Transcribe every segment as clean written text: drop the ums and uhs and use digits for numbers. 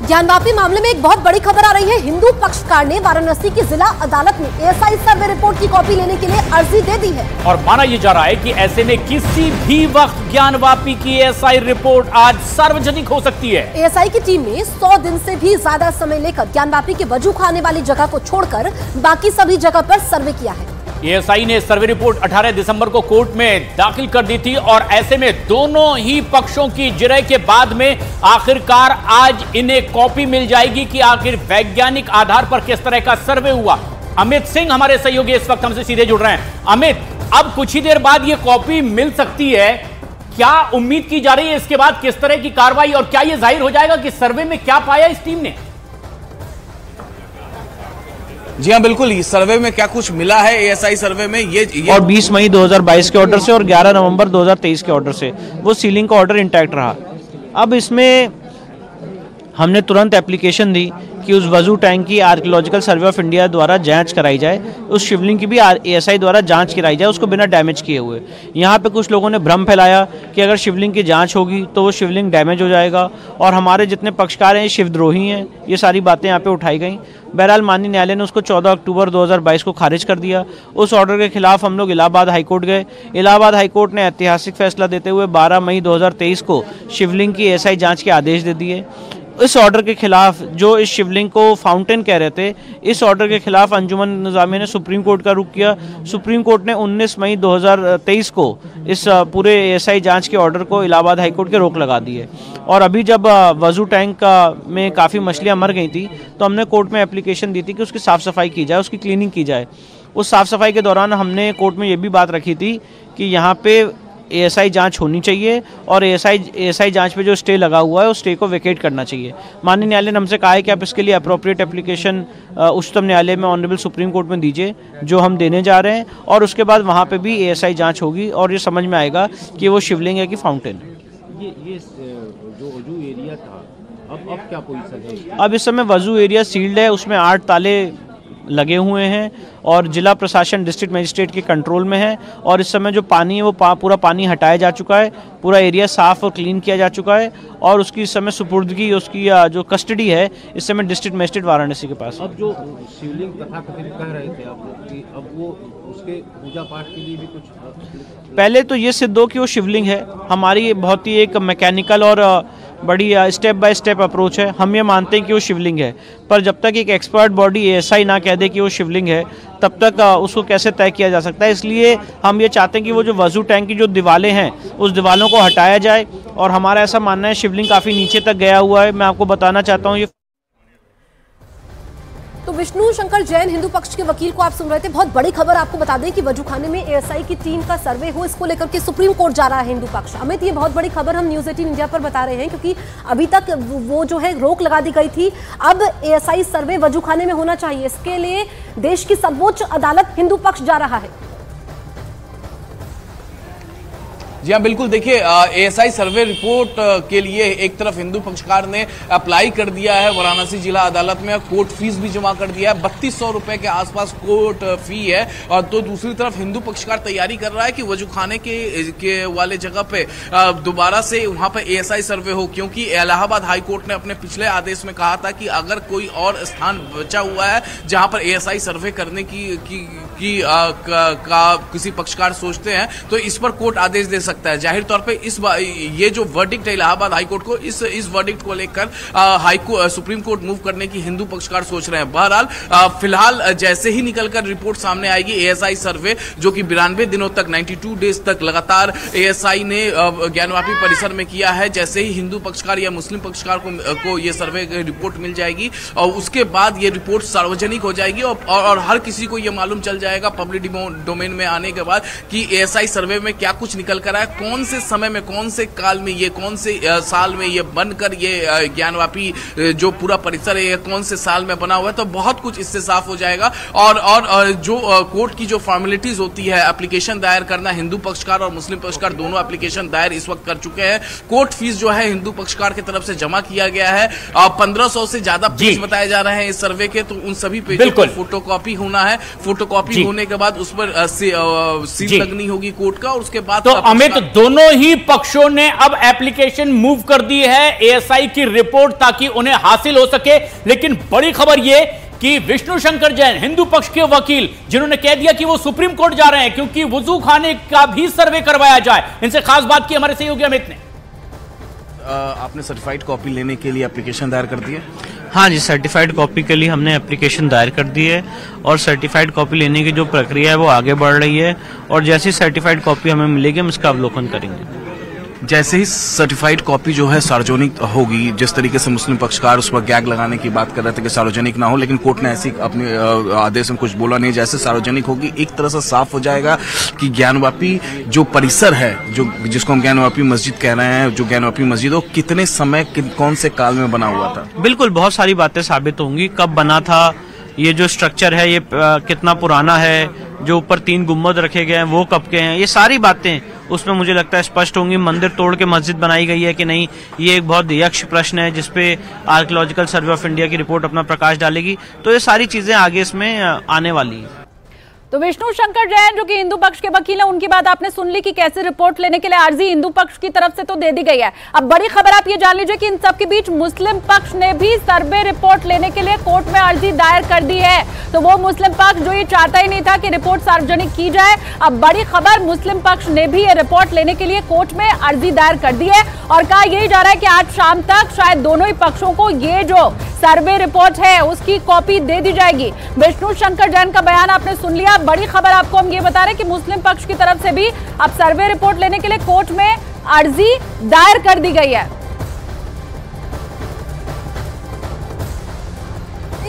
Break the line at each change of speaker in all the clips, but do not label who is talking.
ज्ञानवापी मामले में एक बहुत बड़ी खबर आ रही है। हिंदू पक्षकार ने वाराणसी की जिला अदालत में एएसआई सर्वे रिपोर्ट की कॉपी लेने के लिए अर्जी दे दी है
और माना यह जा रहा है कि ऐसे में किसी भी वक्त ज्ञानवापी की एएसआई रिपोर्ट आज सार्वजनिक हो सकती है।
एएसआई की टीम ने 100 दिन से भी ज्यादा समय लेकर ज्ञानवापी के वजू खाने वाली जगह को छोड़कर बाकी सभी जगह पर सर्वे किया है।
एएसआई ने सर्वे रिपोर्ट 18 दिसंबर को कोर्ट में दाखिल कर दी थी और ऐसे में दोनों ही पक्षों की जिरह के बाद में आखिरकार आज इन्हें कॉपी मिल जाएगी कि आखिर वैज्ञानिक आधार पर किस तरह का सर्वे हुआ। अमित सिंह हमारे सहयोगी इस वक्त हमसे सीधे जुड़ रहे हैं। अमित, अब कुछ ही देर बाद यह कॉपी मिल सकती है, क्या उम्मीद की जा रही है इसके बाद किस तरह की कार्रवाई, और क्या यह जाहिर हो जाएगा कि सर्वे में क्या पाया इस टीम ने?
जी हाँ, बिल्कुल। इस सर्वे में क्या कुछ मिला है एएसआई सर्वे में ये
और 20 मई 2022 के ऑर्डर से और 11 नवंबर 2023 के ऑर्डर से वो सीलिंग का ऑर्डर इंटैक्ट रहा। अब इसमें हमने तुरंत एप्लीकेशन दी कि उस वजू टैंक की आर्कियोलॉजिकल सर्वे ऑफ इंडिया द्वारा जांच कराई जाए, उस शिवलिंग की भी एएसआई द्वारा जांच कराई जाए, उसको बिना डैमेज किए हुए। यहाँ पे कुछ लोगों ने भ्रम फैलाया कि अगर शिवलिंग की जांच होगी तो वो शिवलिंग डैमेज हो जाएगा और हमारे जितने पक्षकार हैं शिवद्रोही हैं, ये सारी बातें यहाँ पे उठाई गई। बहरहाल माननीय न्यायालय ने उसको 14 अक्टूबर 2022 को खारिज कर दिया। उस ऑर्डर के खिलाफ हम लोग इलाहाबाद हाईकोर्ट गए। इलाहाबाद हाईकोर्ट ने ऐतिहासिक फैसला देते हुए 12 मई 2023 को शिवलिंग की एएसआई जांच के आदेश दे दिए। इस ऑर्डर के खिलाफ, जो इस शिवलिंग को फाउंटेन कह रहे थे, इस ऑर्डर के खिलाफ अंजुमन निजामिया ने सुप्रीम कोर्ट का रुख किया। सुप्रीम कोर्ट ने 19 मई 2023 को इस पूरे एएसआई जांच के ऑर्डर को इलाहाबाद हाईकोर्ट के रोक लगा दी है। और अभी जब वजू टैंक में काफ़ी मछलियां मर गई थी तो हमने कोर्ट में एप्लीकेशन दी थी कि उसकी साफ़ सफाई की जाए, उसकी क्लीनिंग की जाए। उस साफ़ सफाई के दौरान हमने कोर्ट में ये भी बात रखी थी कि यहाँ पे एएसआई जांच होनी चाहिए और एएसआई जांच पे जो स्टे लगा हुआ है उस स्टे को वेकेट करना चाहिए। माननीय न्यायालय ने हमसे कहा है कि आप इसके लिए अप्रोप्रिएट एप्लीकेशन उच्चतम न्यायालय में ऑनरेबल सुप्रीम कोर्ट में दीजिए, जो हम देने जा रहे हैं, और उसके बाद वहाँ पे भी एएसआई जांच होगी और ये समझ में आएगा कि वो शिवलिंग है कि फाउंटेन।
ये जो वजू एरिया था, अब क्या पोजीशन है?
अब इस समय वजू एरिया सील्ड है, उसमें 8 ताले लगे हुए हैं और जिला प्रशासन डिस्ट्रिक्ट मजिस्ट्रेट के कंट्रोल में है। और इस समय जो पानी है वो पूरा पानी हटाया जा चुका है, पूरा एरिया साफ और क्लीन किया जा चुका है और उसकी इस समय सुपुर्दगी, उसकी जो कस्टडी है इस समय डिस्ट्रिक्ट मजिस्ट्रेट वाराणसी के पास।
अब जो शिवलिंग तथाकथित कह रहे थे आप लोग कि अब वो उसके पूजा पाठ के लिए भी कुछ,
पहले तो ये सिद्ध हो कि वो शिवलिंग है। हमारी बहुत ही एक मैकेनिकल और बड़ी स्टेप बाय स्टेप अप्रोच है। हम ये मानते हैं कि वो शिवलिंग है, पर जब तक एक एक्सपर्ट बॉडी एएसआई ना कह दे कि वो शिवलिंग है तब तक उसको कैसे तय किया जा सकता है। इसलिए हम ये चाहते हैं कि वो जो वजू टैंक की जो दीवारें हैं उस दीवारों को हटाया जाए और हमारा ऐसा मानना है शिवलिंग काफ़ी नीचे तक गया हुआ है। मैं आपको बताना चाहता हूँ ये
तो विष्णु शंकर जैन हिंदू पक्ष के वकील को आप सुन रहे थे। बहुत बड़ी खबर आपको बता दें कि वजूखाने में एएसआई की टीम का सर्वे हो, इसको लेकर के सुप्रीम कोर्ट जा रहा है हिंदू पक्ष। अमित, ये बहुत बड़ी खबर हम न्यूज़ 18 इंडिया पर बता रहे हैं क्योंकि अभी तक वो जो है रोक लगा दी गई थी। अब एएसआई सर्वे वजूखाने में होना चाहिए, इसके लिए देश की सर्वोच्च अदालत हिंदू पक्ष जा रहा है।
जी हाँ, बिल्कुल। देखिए, एएसआई सर्वे रिपोर्ट के लिए एक तरफ हिंदू पक्षकार ने अप्लाई कर दिया है वाराणसी जिला अदालत में, कोर्ट फीस भी जमा कर दिया है। 3200 रुपए के आसपास कोर्ट फी है। और तो दूसरी तरफ हिंदू पक्षकार तैयारी कर रहा है कि वजूखाने के वाले जगह पे दोबारा से वहां पे एएसआई सर्वे हो, क्योंकि इलाहाबाद हाईकोर्ट ने अपने पिछले आदेश में कहा था कि अगर कोई और स्थान बचा हुआ है जहां पर एएसआई सर्वे करने की किसी पक्षकार सोचते हैं तो इस पर कोर्ट आदेश दे सकता है। जाहिर तौर पे ये जो वर्डिक्ट है इलाहाबाद हाईकोर्ट को, इस वर्डिक्ट को लेकर सुप्रीम कोर्ट मूव करने की हिंदू पक्षकार सोच रहे हैं। बहरहाल फिलहाल जैसे ही निकलकर रिपोर्ट सामने आएगी एएसआई सर्वे, जो कि 92 दिनों तक 92 डेज तक लगातार एएसआई ने ज्ञानवापी परिसर में किया है, जैसे ही हिंदू पक्षकार या मुस्लिम पक्षकार को ये सर्वे रिपोर्ट मिल जाएगी और उसके बाद ये रिपोर्ट सार्वजनिक हो जाएगी और हर किसी को ये मालूम चल जाएगा पब्लिक डोमेन में आने के बाद कि एएसआई सर्वे में क्या कुछ निकल कर आया, कौन से समय में, कौन से काल में, ये कौन से साल में ये बनकर ये ज्ञानवापी जो पूरा परिसर है ये कौन से साल में बना हुआ है। तो बहुत कुछ इससे साफ हो जाएगा। और जो कोर्ट की जो फॉर्मेलिटीज होती है, एप्लीकेशन दायर करना, हिंदू पक्षकार और मुस्लिम पक्षकार दोनों एप्लीकेशन दायर इस वक्त कर चुके हैं। कोर्ट फीस जो है हिंदू पक्षकार की तरफ से जमा किया गया है। 1500 से ज्यादा पेज बताए जा रहे हैं इस सर्वे के, तो उन सभी पेजों को फोटोकॉपी होना है। फोटोकॉपी वकील होने के बाद उस पर सील लगनी होगी कोर्ट का, और उसके बाद
तो अमित, दोनों ही पक्षों ने अब एप्लीकेशन मूव कर दी है एएसआई की रिपोर्ट ताकि उन्हें हासिल हो सके। लेकिन बड़ी खबर यह कि विष्णु शंकर जैन, हिंदू पक्ष के वकील, जिन्होंने कह दिया कि वो सुप्रीम कोर्ट जा रहे हैं क्योंकि वुजू खाने का भी सर्वे करवाया जाए। इनसे खास बात की हमारे सहयोगी अमित ने।
आपने सर्टिफाइड कॉपी लेने के लिए एप्लीकेशन दायर कर दी है?
हाँ जी, सर्टिफाइड कॉपी के लिए हमने एप्लीकेशन दायर कर दी है और सर्टिफाइड कॉपी लेने की जो प्रक्रिया है वो आगे बढ़ रही है, और जैसी सर्टिफाइड कॉपी हमें मिलेगी हम इसका अवलोकन करेंगे।
जैसे ही सर्टिफाइड कॉपी जो है सार्वजनिक होगी, जिस तरीके से मुस्लिम पक्षकार उस पर गैग लगाने की बात कर रहे थे कि सार्वजनिक ना हो, लेकिन कोर्ट ने ऐसी अपने आदेश में कुछ बोला नहीं। जैसे सार्वजनिक होगी एक तरह से साफ हो जाएगा कि ज्ञानवापी जो परिसर है, जो जिसको हम ज्ञानवापी मस्जिद कह रहे हैं, जो ज्ञानवापी मस्जिद हो कितने समय कौन से काल में बना हुआ था।
बिल्कुल, बहुत सारी बातें साबित होंगी, कब बना था, ये जो स्ट्रक्चर है ये कितना पुराना है, जो ऊपर 3 गुम्बद रखे गए हैं वो कब के हैं, ये सारी बातें उसमें मुझे लगता है स्पष्ट होंगी। मंदिर तोड़ के मस्जिद बनाई गई है कि नहीं, ये एक बहुत यक्ष प्रश्न है जिसपे आर्कियोलॉजिकल सर्वे ऑफ इंडिया की रिपोर्ट अपना प्रकाश डालेगी। तो ये सारी चीजें आगे इसमें आने वाली हैं।
तो विष्णु शंकर जैन जो कि हिंदू पक्ष के वकील हैं, उनकी बात आपने सुन ली कि कैसे रिपोर्ट लेने के लिए अर्जी हिंदू पक्ष की तरफ से तो दे दी गई है। अब बड़ी खबर आप ये जान लीजिए कि इन सब के बीच मुस्लिम पक्ष ने भी सर्वे रिपोर्ट लेने के लिए कोर्ट में अर्जी दायर कर दी है। तो वो मुस्लिम पक्ष जो ये चाहता ही नहीं था कि रिपोर्ट सार्वजनिक की जाए, अब बड़ी खबर, मुस्लिम पक्ष ने भी ये रिपोर्ट लेने के लिए कोर्ट में अर्जी दायर कर दी है और कहा यही जा रहा है कि आज शाम तक शायद दोनों ही पक्षों को ये जो सर्वे रिपोर्ट है उसकी कॉपी दे दी जाएगी। विष्णु शंकर जैन का बयान आपने सुन लिया। बड़ी खबर आपको हम ये बता रहे हैं कि मुस्लिम पक्ष की तरफ से भी अब सर्वे रिपोर्ट लेने के लिए कोर्ट में अर्जी दायर कर दी गई है।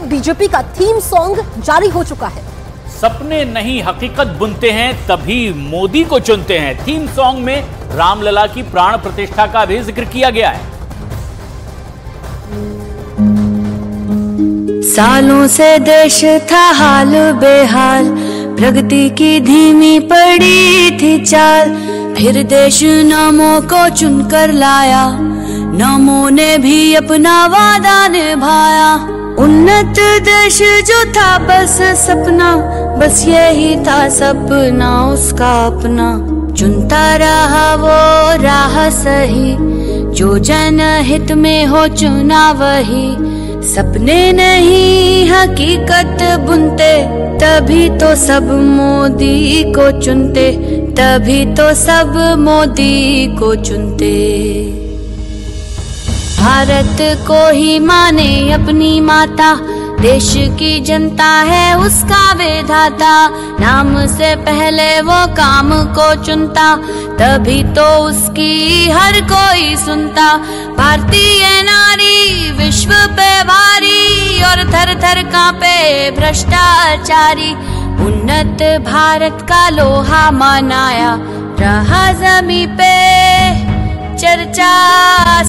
बीजेपी का थीम सॉन्ग जारी हो चुका है।
सपने नहीं हकीकत बुनते हैं तभी मोदी को चुनते हैं। थीम सॉन्ग में रामलला की प्राण प्रतिष्ठा का भी जिक्र किया गया है।
सालों से देश था हाल बेहाल, प्रगति की धीमी पड़ी थी चाल, फिर देश नामों को चुनकर लाया, नामों ने भी अपना वादा निभाया। उन्नत देश जो था बस सपना, बस यही था सपना उसका अपना, चुनता रहा वो राह सही, जो जनहित में हो चुना वही। सपने नहीं हकीकत बुनते, तभी तो सब मोदी को चुनते, तभी तो सब मोदी को चुनते। भारत को ही माने अपनी माता, देश की जनता है उसका विधाता, नाम से पहले वो काम को चुनता, तभी तो उसकी हर कोई सुनता। भारतीय नारी विश्व पे भारी और थर थर कांपे भ्रष्टाचारी, उन्नत भारत का लोहा मनाया, रहा जमी पे चर्चा।